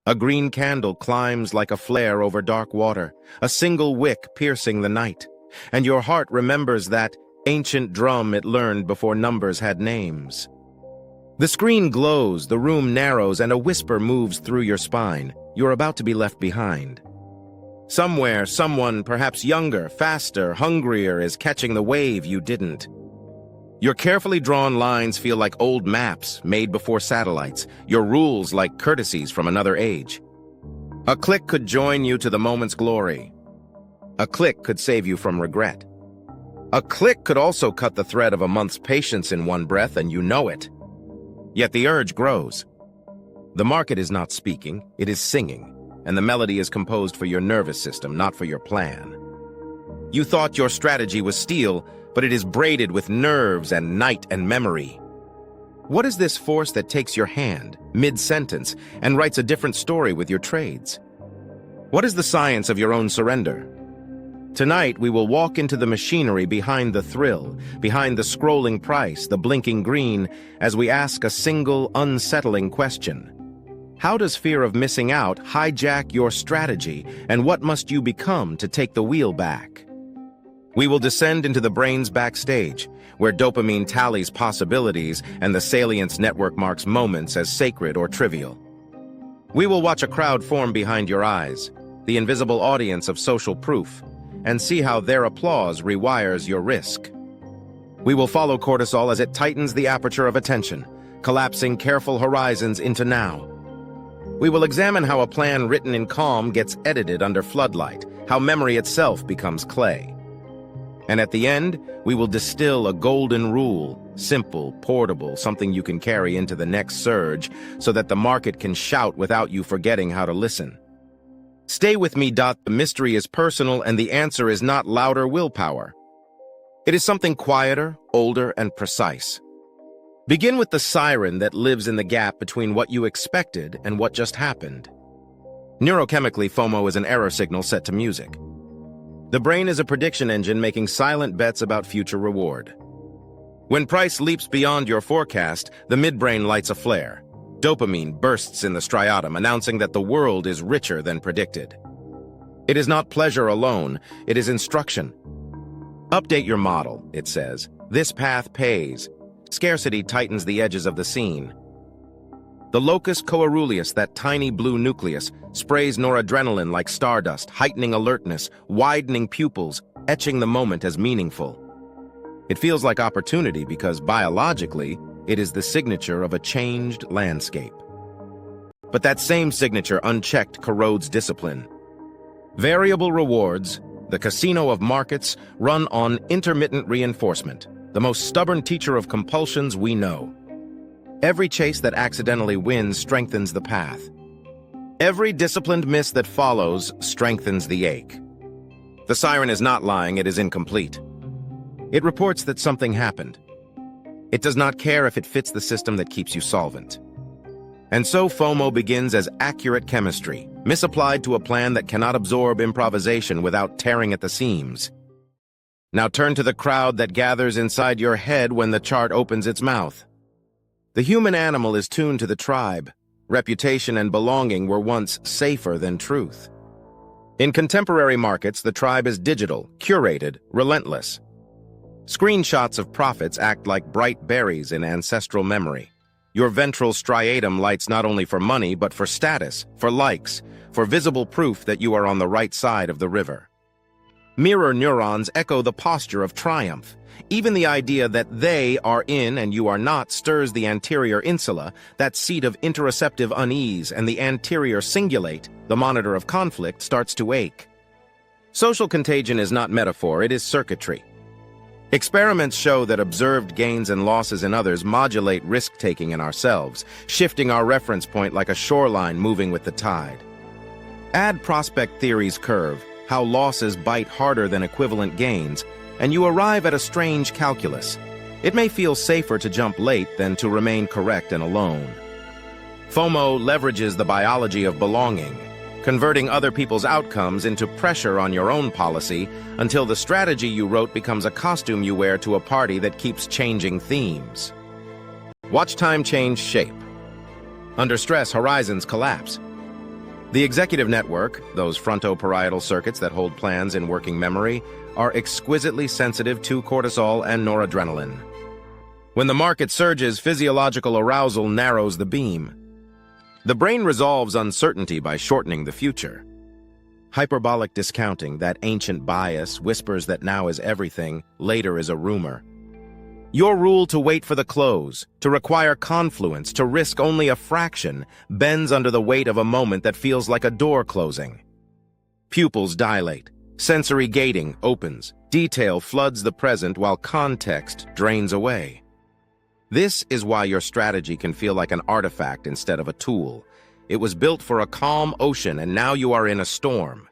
A green candle climbs like a flare over dark water, a single wick piercing the night, and your heart remembers that ancient drum it learned before numbers had names. The screen glows, the room narrows, and a whisper moves through your spine. You're about to be left behind. Somewhere, someone, perhaps younger, faster, hungrier, is catching the wave you didn't. Your carefully drawn lines feel like old maps made before satellites, your rules like courtesies from another age. A click could join you to the moment's glory. A click could save you from regret. A click could also cut the thread of a month's patience in one breath, and you know it. Yet the urge grows. The market is not speaking, it is singing, and the melody is composed for your nervous system, not for your plan. You thought your strategy was steel, but it is braided with nerves and night and memory. What is this force that takes your hand, mid-sentence, and writes a different story with your trades? What is the science of your own surrender? Tonight, we will walk into the machinery behind the thrill, behind the scrolling price, the blinking green, as we ask a single, unsettling question. How does fear of missing out hijack your strategy, and what must you become to take the wheel back? We will descend into the brain's backstage, where dopamine tallies possibilities and the salience network marks moments as sacred or trivial. We will watch a crowd form behind your eyes, the invisible audience of social proof, and see how their applause rewires your risk. We will follow cortisol as it tightens the aperture of attention, collapsing careful horizons into now. We will examine how a plan written in calm gets edited under floodlight, how memory itself becomes clay. And at the end, we will distill a golden rule, simple, portable, something you can carry into the next surge so that the market can shout without you forgetting how to listen. Stay with me. The mystery is personal, and the answer is not louder willpower. It is something quieter, older, and precise. Begin with the siren that lives in the gap between what you expected and what just happened. Neurochemically, FOMO is an error signal set to music. The brain is a prediction engine making silent bets about future reward. When price leaps beyond your forecast, the midbrain lights a flare. Dopamine bursts in the striatum, announcing that the world is richer than predicted. It is not pleasure alone, it is instruction. Update your model, it says. This path pays. Scarcity tightens the edges of the scene. The locus coeruleus, that tiny blue nucleus, sprays noradrenaline like stardust, heightening alertness, widening pupils, etching the moment as meaningful. It feels like opportunity because, biologically, it is the signature of a changed landscape. But that same signature, unchecked, corrodes discipline. Variable rewards, the casino of markets, run on intermittent reinforcement, the most stubborn teacher of compulsions we know. Every chase that accidentally wins strengthens the path. Every disciplined miss that follows strengthens the ache. The siren is not lying, it is incomplete. It reports that something happened. It does not care if it fits the system that keeps you solvent. And so FOMO begins as accurate chemistry, misapplied to a plan that cannot absorb improvisation without tearing at the seams. Now turn to the crowd that gathers inside your head when the chart opens its mouth. The human animal is tuned to the tribe. Reputation and belonging were once safer than truth. In contemporary markets, the tribe is digital, curated, relentless. Screenshots of profits act like bright berries in ancestral memory. Your ventral striatum lights not only for money, but for status, for likes, for visible proof that you are on the right side of the river. Mirror neurons echo the posture of triumph. Even the idea that they are in and you are not stirs the anterior insula, that seat of interoceptive unease, and the anterior cingulate, the monitor of conflict, starts to ache. Social contagion is not metaphor, it is circuitry. Experiments show that observed gains and losses in others modulate risk-taking in ourselves, shifting our reference point like a shoreline moving with the tide. Add prospect theory's curve, how losses bite harder than equivalent gains, and you arrive at a strange calculus. It may feel safer to jump late than to remain correct and alone. FOMO leverages the biology of belonging, converting other people's outcomes into pressure on your own policy until the strategy you wrote becomes a costume you wear to a party that keeps changing themes. Watch time change shape. Under stress, horizons collapse. The executive network, those frontoparietal circuits that hold plans in working memory, are exquisitely sensitive to cortisol and noradrenaline. When the market surges, physiological arousal narrows the beam. The brain resolves uncertainty by shortening the future. Hyperbolic discounting, that ancient bias, whispers that now is everything, later is a rumor. Your rule to wait for the close, to require confluence, to risk only a fraction, bends under the weight of a moment that feels like a door closing. Pupils dilate. Sensory gating opens. Detail floods the present while context drains away. This is why your strategy can feel like an artifact instead of a tool. It was built for a calm ocean, and now you are in a storm.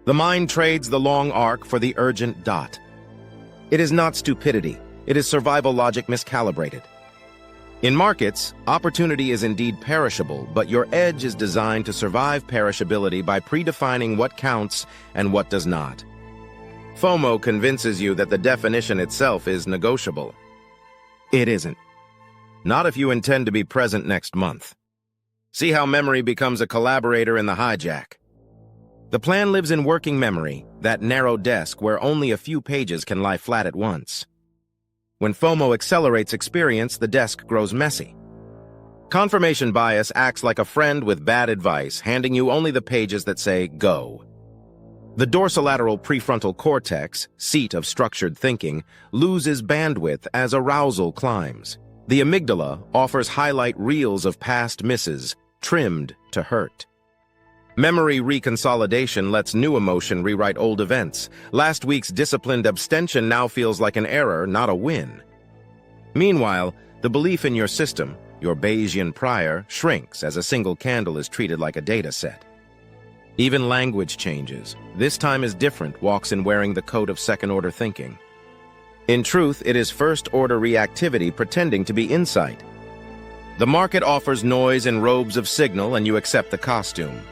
The mind trades the long arc for the urgent dot. It is not stupidity. It is survival logic miscalibrated. In markets, opportunity is indeed perishable, but your edge is designed to survive perishability by predefining what counts and what does not. FOMO convinces you that the definition itself is negotiable. It isn't. Not if you intend to be present next month. See how memory becomes a collaborator in the hijack. The plan lives in working memory, that narrow desk where only a few pages can lie flat at once. When FOMO accelerates experience, the desk grows messy. Confirmation bias acts like a friend with bad advice, handing you only the pages that say, go. The dorsolateral prefrontal cortex, seat of structured thinking, loses bandwidth as arousal climbs. The amygdala offers highlight reels of past misses, trimmed to hurt. Memory reconsolidation lets new emotion rewrite old events. Last week's disciplined abstention now feels like an error, not a win. Meanwhile, the belief in your system, your Bayesian prior, shrinks as a single candle is treated like a data set. Even language changes. This time is different, walks in wearing the coat of second-order thinking. In truth, it is first-order reactivity pretending to be insight. The market offers noise in robes of signal, and you accept the costume.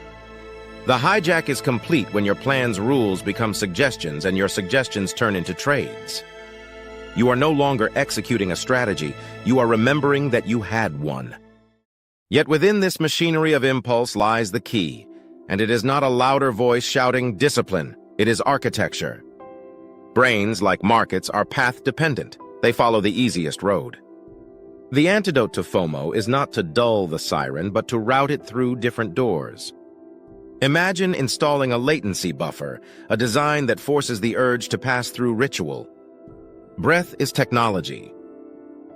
The hijack is complete when your plan's rules become suggestions and your suggestions turn into trades. You are no longer executing a strategy, you are remembering that you had one. Yet within this machinery of impulse lies the key, and it is not a louder voice shouting discipline, it is architecture. Brains, like markets, are path-dependent. They follow the easiest road. The antidote to FOMO is not to dull the siren, but to route it through different doors. Imagine installing a latency buffer, a design that forces the urge to pass through ritual. Breath is technology.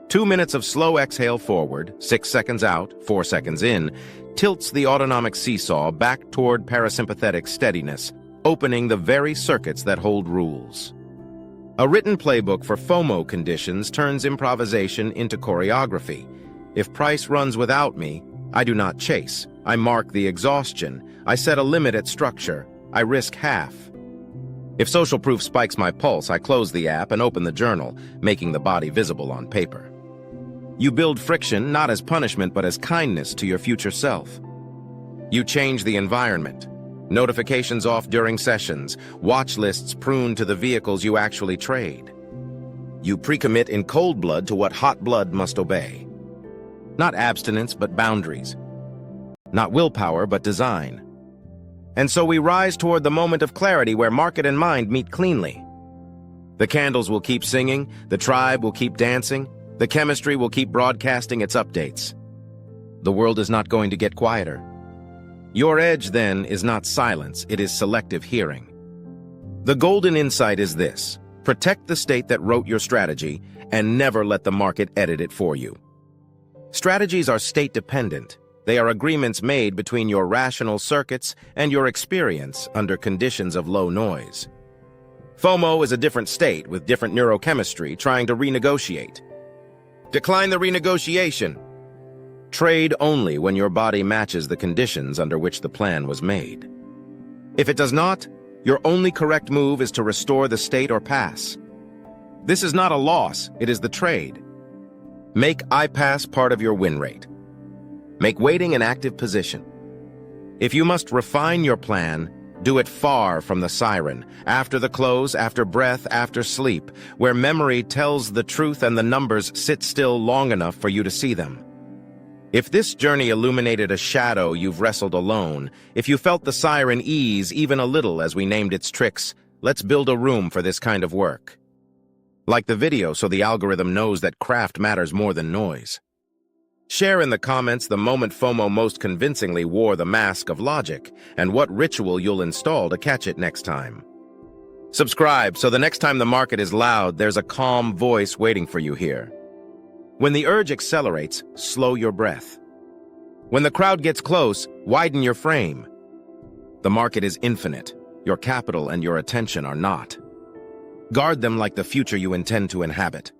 2 minutes of slow exhale forward, 6 seconds out, 4 seconds in, tilts the autonomic seesaw back toward parasympathetic steadiness, opening the very circuits that hold rules. A written playbook for FOMO conditions turns improvisation into choreography. If price runs without me, I do not chase. I mark the exhaustion. I set a limit at structure. I risk half. If social proof spikes my pulse, I close the app and open the journal, making the body visible on paper. You build friction not as punishment but as kindness to your future self. You change the environment. Notifications off during sessions, watch lists pruned to the vehicles you actually trade. You pre-commit in cold blood to what hot blood must obey. Not abstinence, but boundaries. Not willpower, but design. And so we rise toward the moment of clarity where market and mind meet cleanly. The candles will keep singing, the tribe will keep dancing, the chemistry will keep broadcasting its updates. The world is not going to get quieter. Your edge, then, is not silence, it is selective hearing. The golden insight is this: protect the state that wrote your strategy and never let the market edit it for you. Strategies are state-dependent. They are agreements made between your rational circuits and your experience under conditions of low noise. FOMO is a different state with different neurochemistry trying to renegotiate. Decline the renegotiation. Trade only when your body matches the conditions under which the plan was made. If it does not, your only correct move is to restore the state or pass. This is not a loss, it is the trade. Make I pass part of your win rate. Make waiting an active position. If you must refine your plan, do it far from the siren, after the close, after breath, after sleep, where memory tells the truth and the numbers sit still long enough for you to see them. If this journey illuminated a shadow you've wrestled alone, if you felt the siren ease even a little as we named its tricks, let's build a room for this kind of work. Like the video so the algorithm knows that craft matters more than noise. Share in the comments the moment FOMO most convincingly wore the mask of logic and what ritual you'll install to catch it next time. Subscribe so the next time the market is loud, there's a calm voice waiting for you here. When the urge accelerates, slow your breath. When the crowd gets close, widen your frame. The market is infinite. Your capital and your attention are not. Guard them like the future you intend to inhabit.